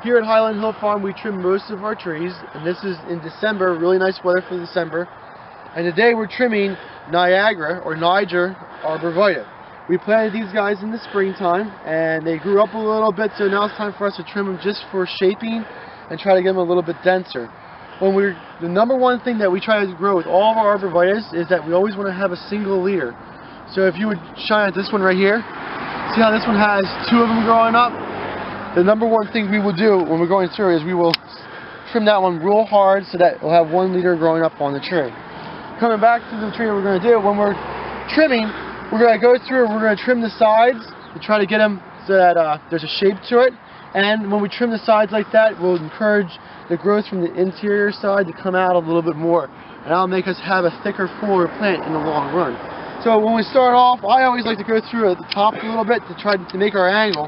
Here at Highland Hill Farm, we trim most of our trees, and this is in December, really nice weather for December. And today we're trimming Niagara, or Niger, Arborfvitae. We planted these guys in the springtime, and they grew up a little bit, so now it's time for us to trim them just for shaping and try to get them a little bit denser. The number one thing that we try to grow with all of our Arborfvitaes is that we always want to have a single leader. So if you would shine at this one right here, see how this one has two of them growing up? The number one thing we will do when we're going through is we will trim that one real hard so that we'll have one leader growing up on the tree. Coming back to the tree, what we're going to do, when we're trimming, we're going to go through and we're going to trim the sides to try to get them so that there's a shape to it. And when we trim the sides like that, we'll encourage the growth from the interior side to come out a little bit more. And that'll make us have a thicker, fuller plant in the long run. So when we start off, I always like to go through at the top a little bit to try to make our angle.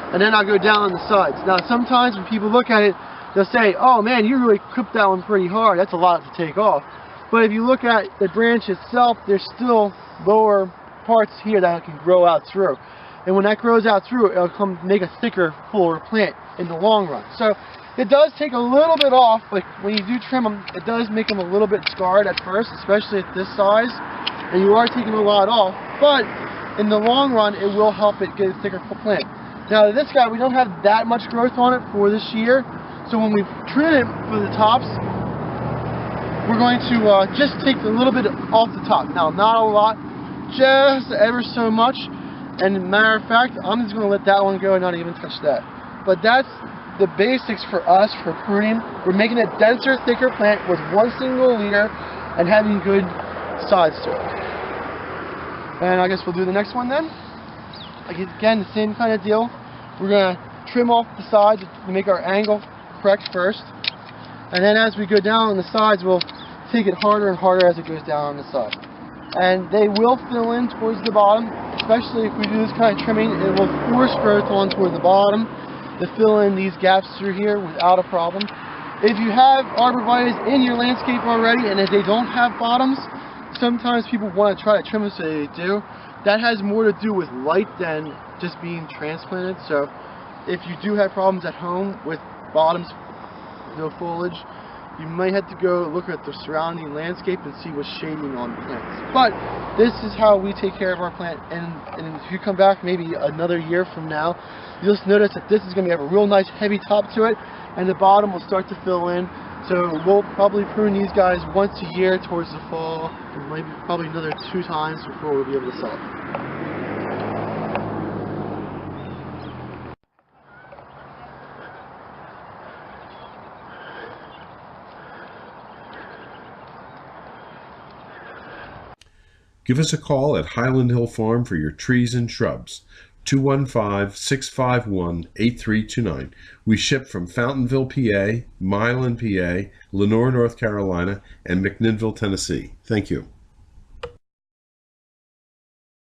And then I'll go down on the sides. Now sometimes when people look at it, they'll say, oh man, you really clipped that one pretty hard. That's a lot to take off. But if you look at the branch itself, there's still lower parts here that can grow out through. And when that grows out through, it'll come make a thicker, fuller plant in the long run. So it does take a little bit off, but when you do trim them, it does make them a little bit scarred at first, especially at this size. And you are taking a lot off, but in the long run, it will help it get a thicker plant. Now this guy, we don't have that much growth on it for this year, so when we trim it for the tops, we're going to just take a little bit off the top. Now, not a lot, just ever so much. And matter of fact, I'm just going to let that one go and not even touch that. But that's the basics for us for pruning. We're making a denser, thicker plant with one single leader and having good sides to it. And I guess we'll do the next one then. Again, the same kind of deal. We're going to trim off the sides to make our angle correct first. And then as we go down on the sides, we'll take it harder and harder as it goes down on the side. And they will fill in towards the bottom, especially if we do this kind of trimming. It will force growth on toward the bottom to fill in these gaps through here without a problem. If you have Arborfvitaes in your landscape already and if they don't have bottoms, sometimes people want to try to trim them so they do. That has more to do with light than just being transplanted. So if you do have problems at home with bottoms, no foliage, you might have to go look at the surrounding landscape and see what's shading on plants. But this is how we take care of our plant, and if you come back maybe another year from now, you'll just notice that this is going to have a real nice heavy top to it, and the bottom will start to fill in. So we'll probably prune these guys once a year towards the fall, and maybe probably another 2 times before we'll be able to sell it. Give us a call at Highland Hill Farm for your trees and shrubs. 215-651-8329. We ship from Fountainville, PA, Milan, PA, Lenoir, North Carolina, and McMinnville, Tennessee. Thank you.